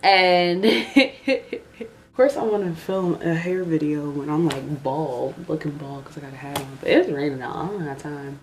And of course I want to film a hair video when I'm like bald, looking bald because I got a hat on. But it's raining out. I don't have time.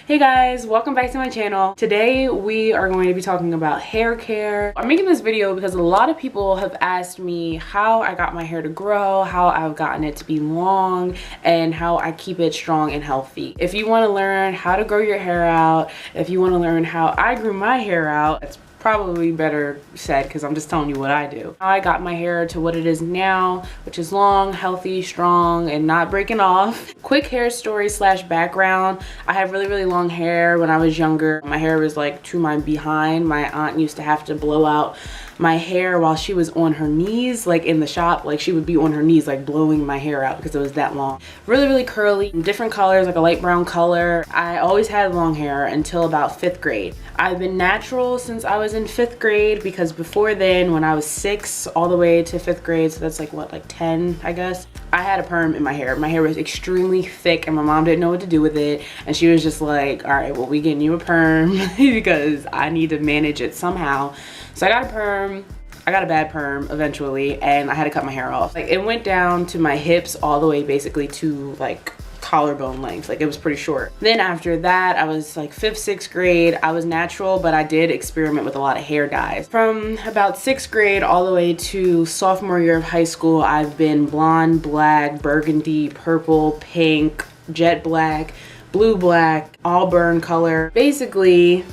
Hey guys, welcome back to my channel. Today we are going to be talking about hair care. I'm making this video because a lot of people have asked me how I got my hair to grow, how I've gotten it to be long, and how I keep it strong and healthy. If you want to learn how to grow your hair out, if you want to learn how I grew my hair out, it's probably better said because I'm just telling you what I do. I got my hair to what it is now, which is long, healthy, strong, and not breaking off. Quick hair story slash background. I had really long hair when I was younger. My hair was like to my behind. My aunt used to have to blow out my hair while she was on her knees, like in the shop. Like she would be on her knees like blowing my hair out because it was that long. Really curly, different colors, like a light brown color. I always had long hair until about 5th grade. I've been natural since I was in 5th grade because before then, when I was 6 all the way to 5th grade, so that's like what, like 10 I guess, I had a perm in my hair. My hair was extremely thick and my mom didn't know what to do with it, and she was just like, all right, well, we getting you a perm because I need to manage it somehow. So I got a perm. I got a bad perm eventually, and I had to cut my hair off. Like it went down to my hips all the way basically to like collarbone length. Like it was pretty short. Then after that, I was like 5th, 6th grade. I was natural, but I did experiment with a lot of hair dyes. From about 6th grade all the way to sophomore year of high school, I've been blonde, black, burgundy, purple, pink, jet black, blue black, auburn color. Basically,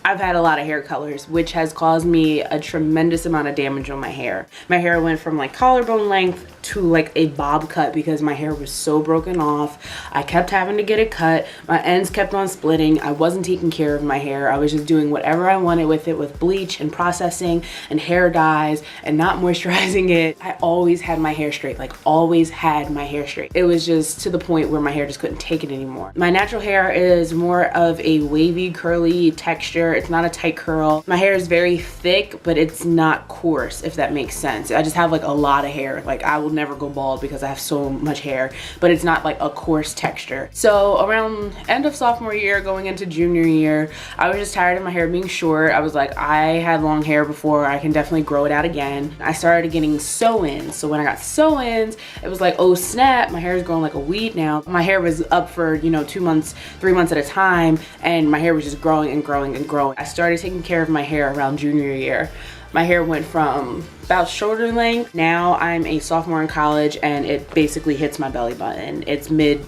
I've had a lot of hair colors, which has caused me a tremendous amount of damage on my hair. My hair went from like collarbone length to like a bob cut because my hair was so broken off. I kept having to get it cut. My ends kept on splitting. I wasn't taking care of my hair. I was just doing whatever I wanted with it, with bleach and processing and hair dyes and not moisturizing it. I always had my hair straight, like always had my hair straight. It was just to the point where my hair just couldn't take it anymore. My natural hair is more of a wavy, curly texture. It's not a tight curl. My hair is very thick, but it's not coarse, if that makes sense. I just have like a lot of hair. Like I will never go bald because I have so much hair, but it's not like a coarse texture. So around end of sophomore year, going into junior year, I was just tired of my hair being short. I was like, I had long hair before, I can definitely grow it out again. I started getting sew-ins. So when I got sew-ins, it was like, oh snap, my hair is growing like a weed now. My hair was up for, you know, 2 months, 3 months at a time, and my hair was just growing and growing and growing. I started taking care of my hair around junior year. My hair went from about shoulder length. Now I'm a sophomore in college and it basically hits my belly button. It's mid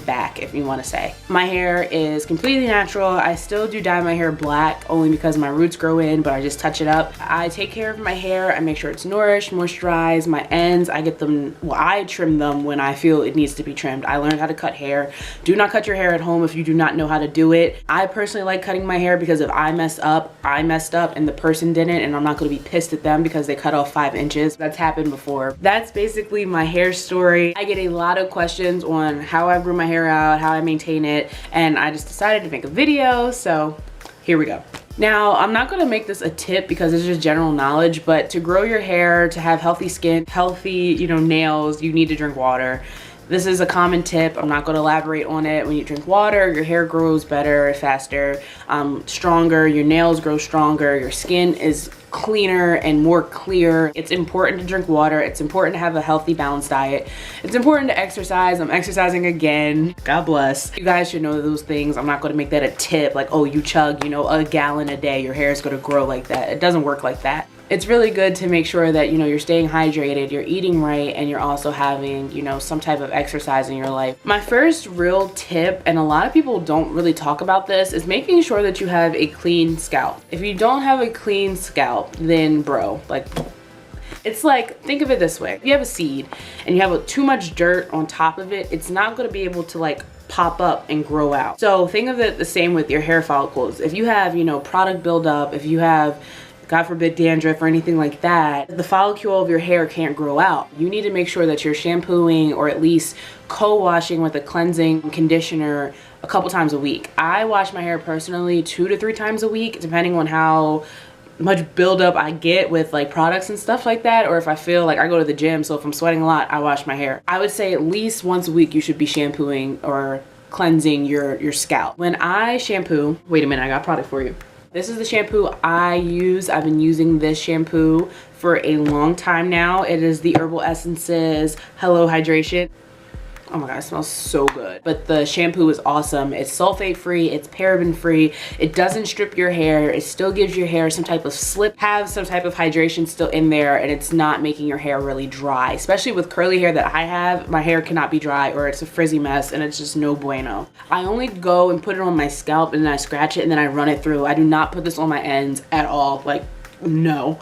back, if you want to say. My hair is completely natural. I still do dye my hair black only because my roots grow in, but I just touch it up. I take care of my hair. I make sure it's nourished, moisturized. My ends, I get them, well, I trim them when I feel it needs to be trimmed. I learned how to cut hair. Do not cut your hair at home if you do not know how to do it. I personally like cutting my hair because if I messed up and the person didn't, and I'm not going to be pissed at them because they cut off 5 inches. That's happened before. That's basically my hair story. I get a lot of questions on how I grew my hair out, how I maintain it, and I just decided to make a video, so here we go. Now, I'm not gonna make this a tip because it's just general knowledge, but to grow your hair, to have healthy skin, healthy, you know, nails, you need to drink water. This is a common tip. I'm not going to elaborate on it. When you drink water, your hair grows better, faster, stronger, your nails grow stronger, your skin is cleaner and more clear. It's important to drink water. It's important to have a healthy, balanced diet. It's important to exercise. I'm exercising again. God bless. You guys should know those things. I'm not going to make that a tip like, oh, you chug, you know, a gallon a day, your hair is going to grow like that. It doesn't work like that. It's really good to make sure that, you know, you're staying hydrated, you're eating right, and you're also having, you know, some type of exercise in your life. My first real tip, and a lot of people don't really talk about this, is making sure that you have a clean scalp. If you don't have a clean scalp, then bro, like, it's like, think of it this way. If you have a seed and you have too much dirt on top of it, it's not going to be able to like pop up and grow out. So think of it the same with your hair follicles. If you have, you know, product buildup, if you have, God forbid, dandruff or anything like that, the follicle of your hair can't grow out. You need to make sure that you're shampooing or at least co-washing with a cleansing conditioner a couple times a week. I wash my hair personally 2 to 3 times a week, depending on how much buildup I get with like products and stuff like that, or if I feel like I go to the gym, so if I'm sweating a lot, I wash my hair. I would say at least once a week you should be shampooing or cleansing your scalp. When I shampoo, wait a minute, I got a product for you. This is the shampoo I use. I've been using this shampoo for a long time now. It is the Herbal Essences Hello Hydration. Oh my god, it smells so good. But the shampoo is awesome. It's sulfate free, it's paraben free, it doesn't strip your hair, it still gives your hair some type of slip, have some type of hydration still in there, and it's not making your hair really dry. Especially with curly hair that I have, my hair cannot be dry or it's a frizzy mess and it's just no bueno. I only go and put it on my scalp and then I scratch it and then I run it through. I do not put this on my ends at all. Like, no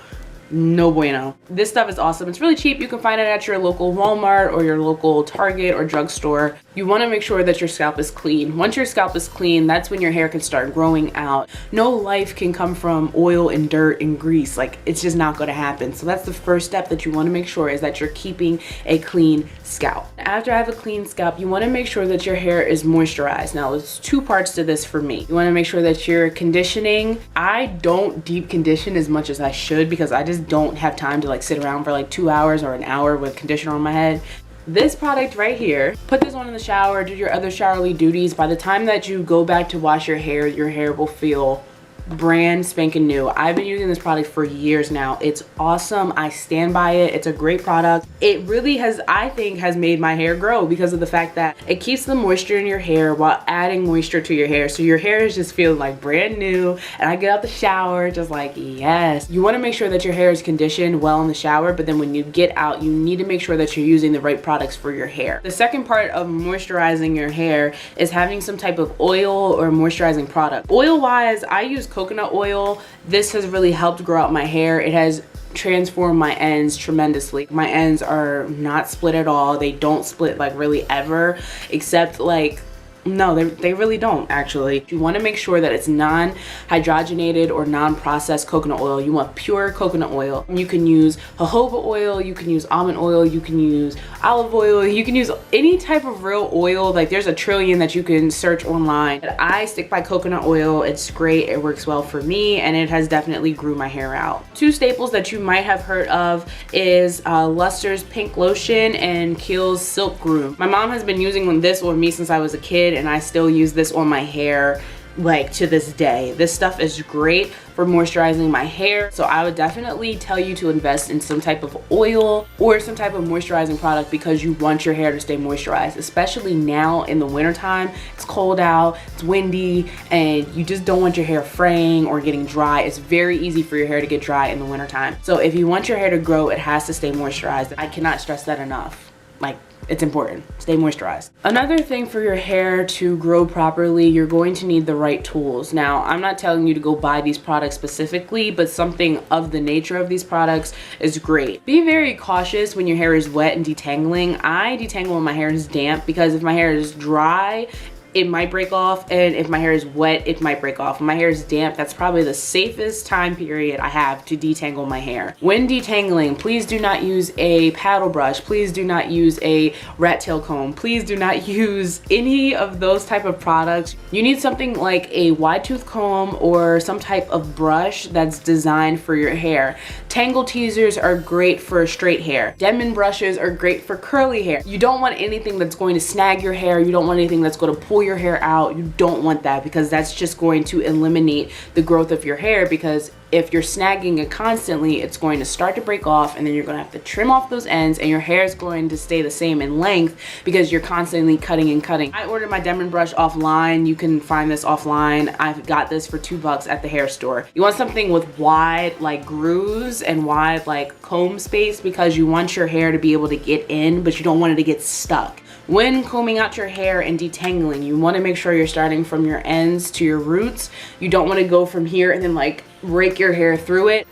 bueno. This stuff is awesome. It's really cheap. You can find it at your local Walmart or your local Target or drugstore. You want to make sure that your scalp is clean. Once your scalp is clean, that's when your hair can start growing out. No life can come from oil and dirt and grease. Like, it's just not going to happen. So that's the first step that you want to make sure is that you're keeping a clean scalp. After I have a clean scalp, you want to make sure that your hair is moisturized. Now, there's two parts to this for me. You want to make sure that you're conditioning. I don't deep condition as much as I should because I just don't have time to like sit around for like 2 hours or an hour with conditioner on my head. This product right here, put this on in the shower, do your other showerly duties. By the time that you go back to wash your hair will feel brand spanking new. I've been using this product for years now. It's awesome. I stand by it. It's a great product. It really has, I think, has made my hair grow because of the fact that it keeps the moisture in your hair while adding moisture to your hair. So your hair is just feeling like brand new. And I get out the shower just like, yes. You want to make sure that your hair is conditioned well in the shower, but then when you get out, you need to make sure that you're using the right products for your hair. The second part of moisturizing your hair is having some type of oil or moisturizing product. Oil wise, I use coconut oil. This has really helped grow out my hair. It has transformed my ends tremendously. My ends are not split at all. They don't split like really ever, except like, no, they really don't actually. You want to make sure that it's non-hydrogenated or non-processed coconut oil. You want pure coconut oil. You can use jojoba oil, you can use almond oil, you can use olive oil, you can use any type of real oil. Like, there's a trillion that you can search online. But I stick by coconut oil. It's great. It works well for me and it has definitely grew my hair out. Two staples that you might have heard of is Luster's Pink Lotion and Kiehl's Silk Groom. My mom has been using this on me since I was a kid, and I still use this on my hair like to this day. This stuff is great for moisturizing my hair, so I would definitely tell you to invest in some type of oil or some type of moisturizing product because you want your hair to stay moisturized, especially now in the winter time. It's cold out, it's windy, and you just don't want your hair fraying or getting dry. It's very easy for your hair to get dry in the winter time. So if you want your hair to grow, it has to stay moisturized. I cannot stress that enough. Like, it's important. Stay moisturized. Another thing for your hair to grow properly, you're going to need the right tools. Now, I'm not telling you to go buy these products specifically, but something of the nature of these products is great. Be very cautious when your hair is wet and detangling. I detangle when my hair is damp because if my hair is dry, it might break off, and if my hair is wet, it might break off. When my hair is damp, that's probably the safest time period I have to detangle my hair. When detangling, please do not use a paddle brush. Please do not use a rat tail comb. Please do not use any of those type of products. You need something like a wide tooth comb or some type of brush that's designed for your hair. Tangle teasers are great for straight hair. Denman brushes are great for curly hair. You don't want anything that's going to snag your hair. You don't want anything that's going to pull your hair out. You don't want that because that's just going to eliminate the growth of your hair, because if you're snagging it constantly, it's going to start to break off and then you're going to have to trim off those ends and your hair is going to stay the same in length because you're constantly cutting and cutting. I ordered my Denman brush offline. You can find this offline. I've got this for $2 at the hair store. You want something with wide like grooves and wide like comb space because you want your hair to be able to get in, but you don't want it to get stuck. When combing out your hair and detangling, you want to make sure you're starting from your ends to your roots. You don't want to go from here and then like rake your hair through it.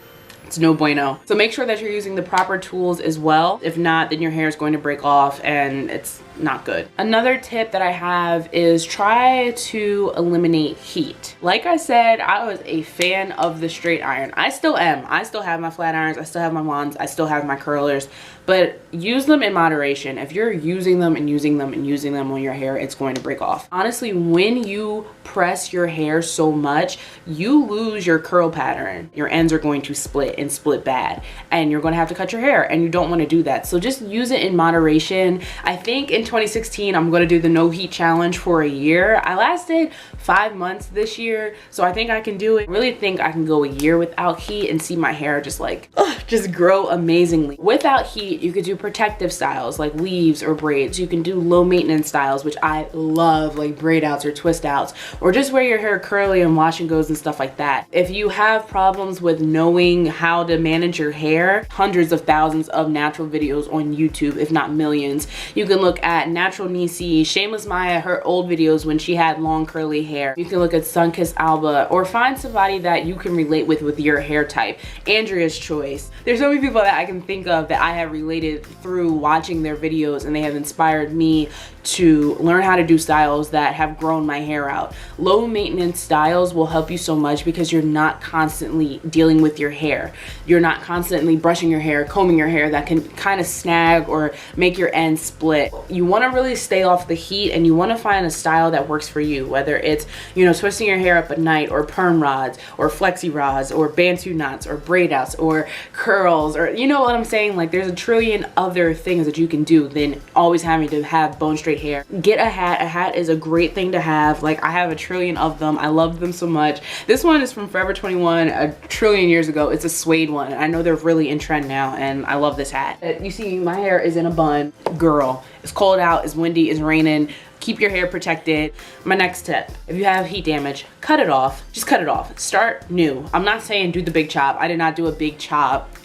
It's no bueno. So make sure that you're using the proper tools as well. If not, then your hair is going to break off and it's not good. Another tip that I have is try to eliminate heat. Like I said, I was a fan of the straight iron. I still am. I still have my flat irons. I still have my wands. I still have my curlers. but use them in moderation. If you're using them and using them and using them on your hair, it's going to break off. Honestly, when you press your hair so much, you lose your curl pattern. Your ends are going to split and split bad, and you're going to have to cut your hair, and you don't want to do that. So just use it in moderation. I think in 2016 I'm going to do the no heat challenge for a year. I lasted 5 months this year, so I think I can do it. I really think I can go a year without heat and see my hair just like just grow amazingly. Without heat, you could do protective styles like weaves or braids. You can do low maintenance styles, which I love, like braid outs or twist outs, or just wear your hair curly and wash and goes and stuff like that. If you have problems with knowing how to manage your hair, hundreds of thousands of natural videos on YouTube, if not millions. You can look at Natural Nisi, Shameless Maya, her old videos when she had long curly hair. You can look at Sunkissed Alba, or find somebody that you can relate with your hair type. Andrea's Choice. There's so many people that I can think of that I have related through watching their videos, and they have inspired me to learn how to do styles that have grown my hair out. Low maintenance styles will help you so much because you're not constantly dealing with your hair. You're not constantly brushing your hair, combing your hair that can kind of snag or make your ends split. You want to really stay off the heat, and you want to find a style that works for you, whether it's, you know, twisting your hair up at night, or perm rods, or flexi rods, or bantu knots, or braid outs, or curls, or you know what I'm saying? Like, there's a trillion other things that you can do than always having to have bone straight hair. Get a hat. A hat is a great thing to have. Like, I have a trillion of them. I love them so much. This one is from Forever 21 a trillion years ago. It's a suede one. I know they're really in trend now, and I love this hat. You see, my hair is in a bun. Girl, it's cold out, it's windy, it's raining. Keep your hair protected. My next tip, if you have heat damage, cut it off. Just cut it off. Start new. I'm not saying do the big chop. I did not do a big chop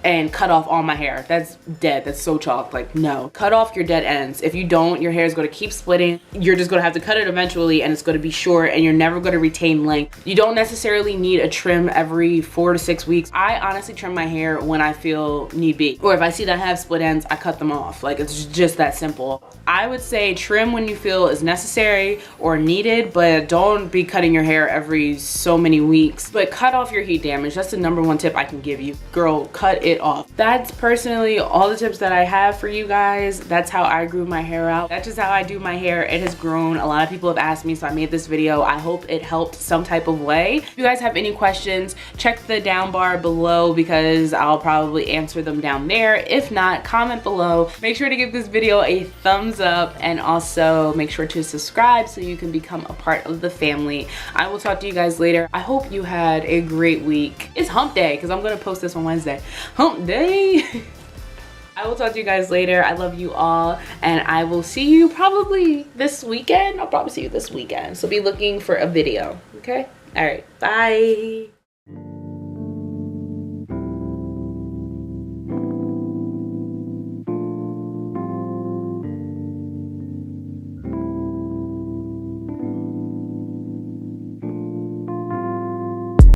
and cut off all my hair. That's dead. That's so chalk. Like, no. Cut off your dead ends. If you don't, your hair is going to keep splitting. You're just going to have to cut it eventually, and it's going to be short, and you're never going to retain length. You don't necessarily need a trim every 4 to 6 weeks. I honestly trim my hair when I feel need be, or if I see that I have split ends, I cut them off. Like, it's just that simple. I would say trim when you feel is necessary or needed, but don't be cutting your hair every so many weeks. But cut off your heat damage. That's the #1 tip I can give you. Girl, cut it off. That's personally all the tips that I have for you guys. That's how I grew my hair out. That's just how I do my hair. It has grown. A lot of people have asked me, so I made this video. I hope it helped some type of way. If you guys have any questions, check the down bar below because I'll probably answer them down there. If not, comment below. Make sure to give this video a thumbs up, and also make sure to subscribe so you can become a part of the family. I will talk to you guys later. I hope you had a great week. It's hump day because I'm going to post this on Wednesday. Hump day. I will talk to you guys later. I love you all, and I will see you probably this weekend. I'll probably see you this weekend, so be looking for a video. Okay? All right. Bye.